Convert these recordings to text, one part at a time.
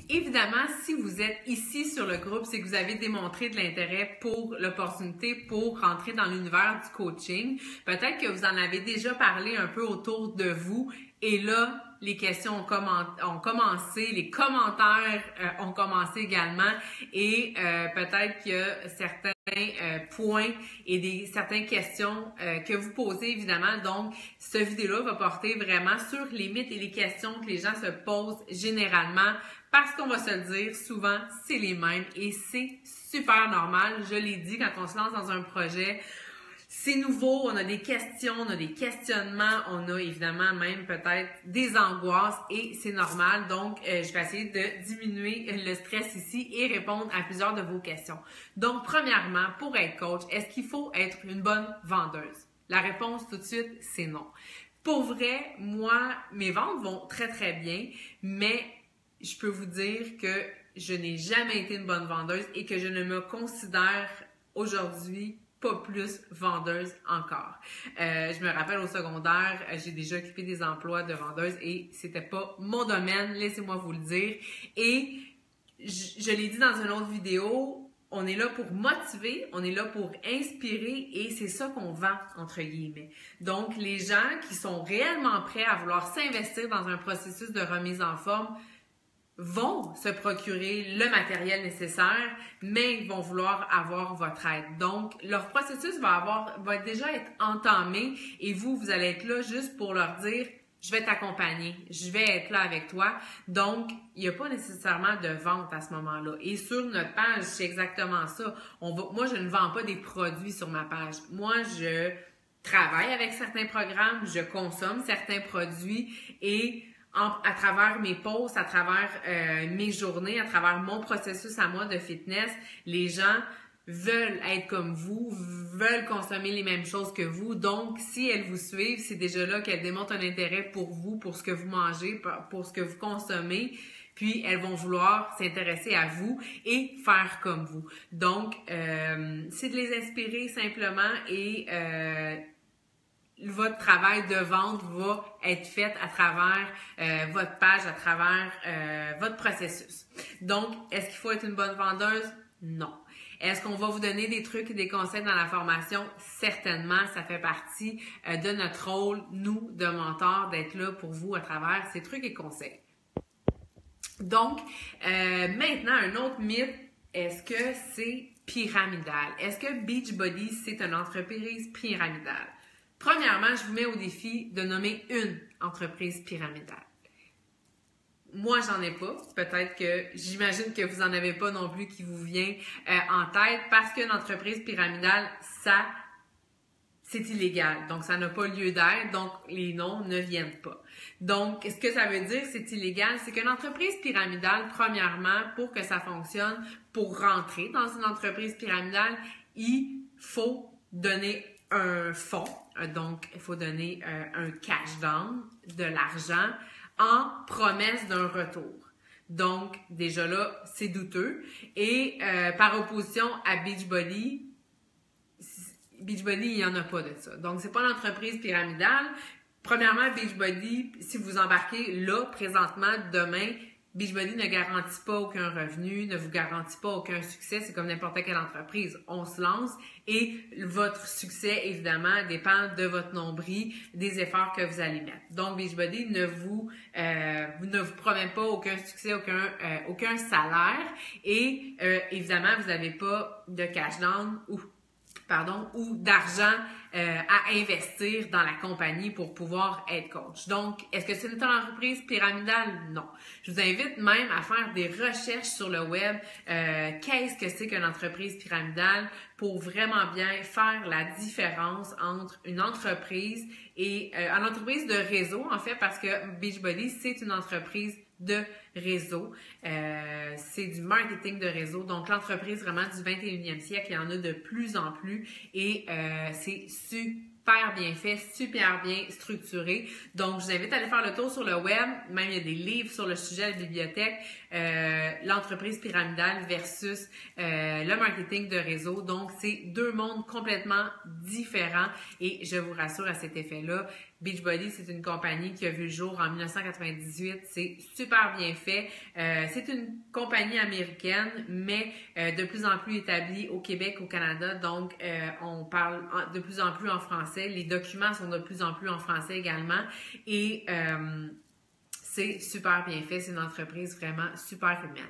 Évidemment, si vous êtes ici sur le groupe, c'est que vous avez démontré de l'intérêt pour l'opportunité pour rentrer dans l'univers du coaching. Peut-être que vous en avez déjà parlé un peu autour de vous et là, les questions ont commencé, les commentaires ont commencé également et peut-être qu'il y a certains points et certaines questions que vous posez évidemment. Donc, cette vidéo-là va porter vraiment sur les mythes et les questions que les gens se posent généralement parce qu'on va se le dire, souvent, c'est les mêmes et c'est super normal. Je l'ai dit, quand on se lance dans un projet, c'est nouveau, on a des questions, on a des questionnements, on a évidemment même peut-être des angoisses et c'est normal. Donc, je vais essayer de diminuer le stress ici et répondre à plusieurs de vos questions. Donc, premièrement, pour être coach, est-ce qu'il faut être une bonne vendeuse? La réponse tout de suite, c'est non. Pour vrai, moi, mes ventes vont très très bien, mais je peux vous dire que je n'ai jamais été une bonne vendeuse et que je ne me considère aujourd'hui pas plus vendeuse encore. Je me rappelle au secondaire, j'ai déjà occupé des emplois de vendeuse et c'était pas mon domaine, laissez-moi vous le dire. Et je l'ai dit dans une autre vidéo, on est là pour motiver, on est là pour inspirer et c'est ça qu'on vend, entre guillemets. Donc, les gens qui sont réellement prêts à vouloir s'investir dans un processus de remise en forme vont se procurer le matériel nécessaire, mais ils vont vouloir avoir votre aide. Donc, leur processus va déjà être entamé et vous allez être là juste pour leur dire « je vais t'accompagner, je vais être là avec toi ». Donc, il n'y a pas nécessairement de vente à ce moment-là. Et sur notre page, c'est exactement ça. Moi, je ne vends pas des produits sur ma page. Moi, je travaille avec certains programmes, je consomme certains produits et à travers mes posts, à travers mes journées, à travers mon processus à moi de fitness, les gens veulent être comme vous, veulent consommer les mêmes choses que vous. Donc, si elles vous suivent, c'est déjà là qu'elles démontrent un intérêt pour vous, pour ce que vous mangez, pour ce que vous consommez. Puis, elles vont vouloir s'intéresser à vous et faire comme vous. Donc, c'est de les inspirer simplement et votre travail de vente va être fait à travers votre page, à travers votre processus. Donc, est-ce qu'il faut être une bonne vendeuse? Non. Est-ce qu'on va vous donner des trucs et des conseils dans la formation? Certainement, ça fait partie de notre rôle, nous, de mentors, d'être là pour vous à travers ces trucs et conseils. Donc, maintenant, un autre mythe, est-ce que c'est pyramidal? Est-ce que Beachbody, c'est une entreprise pyramidale? Premièrement, je vous mets au défi de nommer une entreprise pyramidale. Moi, j'en ai pas. Peut-être que j'imagine que vous en avez pas non plus qui vous vient en tête parce qu'une entreprise pyramidale, c'est illégal. Donc, ça n'a pas lieu d'être. Donc, les noms ne viennent pas. Donc, ce que ça veut dire, c'est illégal, c'est qu'une entreprise pyramidale, premièrement, pour que ça fonctionne, pour rentrer dans une entreprise pyramidale, il faut donner un fonds, donc il faut donner un cash down, de l'argent, en promesse d'un retour. Donc, déjà là, c'est douteux. Et par opposition à Beachbody, il n'y en a pas de ça. Donc, c'est pas l'entreprise pyramidale. Premièrement, Beachbody, si vous embarquez là, présentement, demain, Beachbody ne garantit pas aucun revenu, ne vous garantit pas aucun succès. C'est comme n'importe quelle entreprise. On se lance et votre succès, évidemment, dépend de votre nombril, des efforts que vous allez mettre. Donc, Beachbody ne vous promet pas aucun succès, aucun salaire et évidemment, vous n'avez pas de cash down ou d'argent à investir dans la compagnie pour pouvoir être coach. Donc, est-ce que c'est une entreprise pyramidale? Non. Je vous invite même à faire des recherches sur le web. Qu'est-ce que c'est qu'une entreprise pyramidale pour vraiment bien faire la différence entre une entreprise et une entreprise de réseau, en fait, parce que Beachbody, c'est une entreprise de réseau. C'est du marketing de réseau. Donc, l'entreprise vraiment du 21e siècle, il y en a de plus en plus et c'est super bien fait, super bien structuré. Donc, je vous invite à aller faire le tour sur le web. Même, il y a des livres sur le sujet à la bibliothèque. L'entreprise pyramidale versus le marketing de réseau. Donc, c'est deux mondes complètement différents et je vous rassure à cet effet-là, Beachbody, c'est une compagnie qui a vu le jour en 1998. C'est super bien fait. C'est une compagnie américaine, mais de plus en plus établie au Québec, au Canada. Donc, on parle de plus en plus en français. Les documents sont de plus en plus en français également. Et c'est super bien fait. C'est une entreprise vraiment super humaine.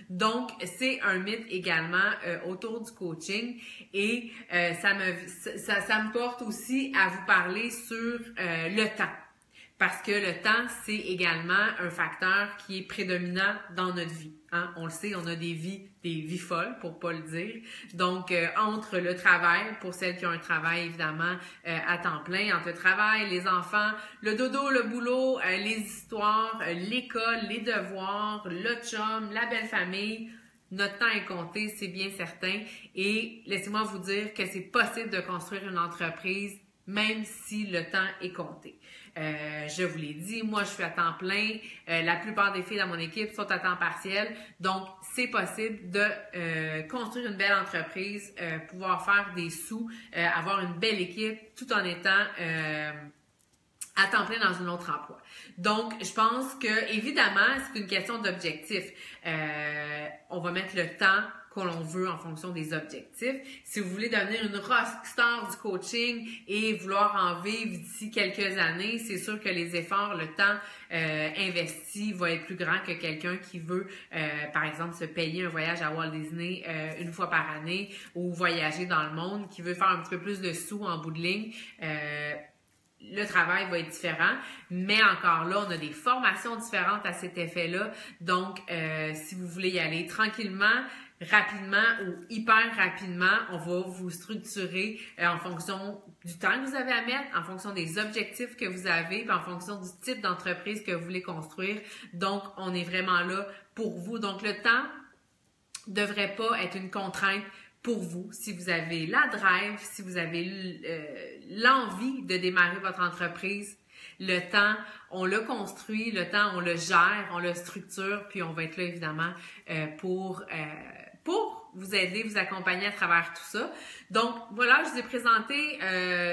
Donc, c'est un mythe également autour du coaching et ça me porte aussi à vous parler sur le temps. Parce que le temps, c'est également un facteur qui est prédominant dans notre vie. Hein? On le sait, on a des vies folles, pour pas le dire. Donc, entre le travail, pour celles qui ont un travail, évidemment, à temps plein, entre le travail, les enfants, le dodo, le boulot, les histoires, l'école, les devoirs, le chum, la belle famille, notre temps est compté, c'est bien certain. Et laissez-moi vous dire que c'est possible de construire une entreprise même si le temps est compté. Je vous l'ai dit, moi je suis à temps plein, la plupart des filles dans mon équipe sont à temps partiel, donc c'est possible de construire une belle entreprise, pouvoir faire des sous, avoir une belle équipe tout en étant à temps plein dans un autre emploi. Donc, je pense que, évidemment, c'est une question d'objectif. On va mettre le temps que l'on veut en fonction des objectifs. Si vous voulez devenir une rockstar du coaching et vouloir en vivre d'ici quelques années, c'est sûr que les efforts, le temps investi va être plus grand que quelqu'un qui veut, par exemple, se payer un voyage à Walt Disney une fois par année ou voyager dans le monde, qui veut faire un petit peu plus de sous en bout de ligne. Le travail va être différent, mais encore là, on a des formations différentes à cet effet-là. Donc, si vous voulez y aller tranquillement, rapidement ou hyper rapidement, on va vous structurer en fonction du temps que vous avez à mettre, en fonction des objectifs que vous avez, puis en fonction du type d'entreprise que vous voulez construire. Donc, on est vraiment là pour vous. Donc, le temps devrait pas être une contrainte pour vous, si vous avez la drive, si vous avez l'envie de démarrer votre entreprise. Le temps, on le construit, le temps, on le gère, on le structure, puis on va être là, évidemment, pour vous aider, vous accompagner à travers tout ça. Donc, voilà, je vous ai présenté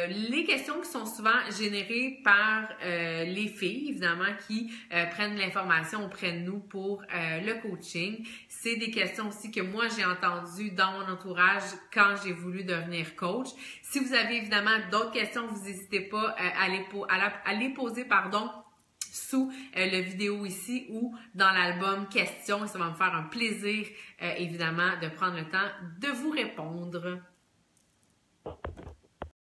les questions qui sont souvent générées par les filles, évidemment, qui prennent l'information auprès de nous pour le coaching. C'est des questions aussi que moi, j'ai entendues dans mon entourage quand j'ai voulu devenir coach. Si vous avez évidemment d'autres questions, vous n'hésitez pas à les poser, sous la vidéo ici ou dans l'album questions. Ça va me faire un plaisir, évidemment, de prendre le temps de vous répondre.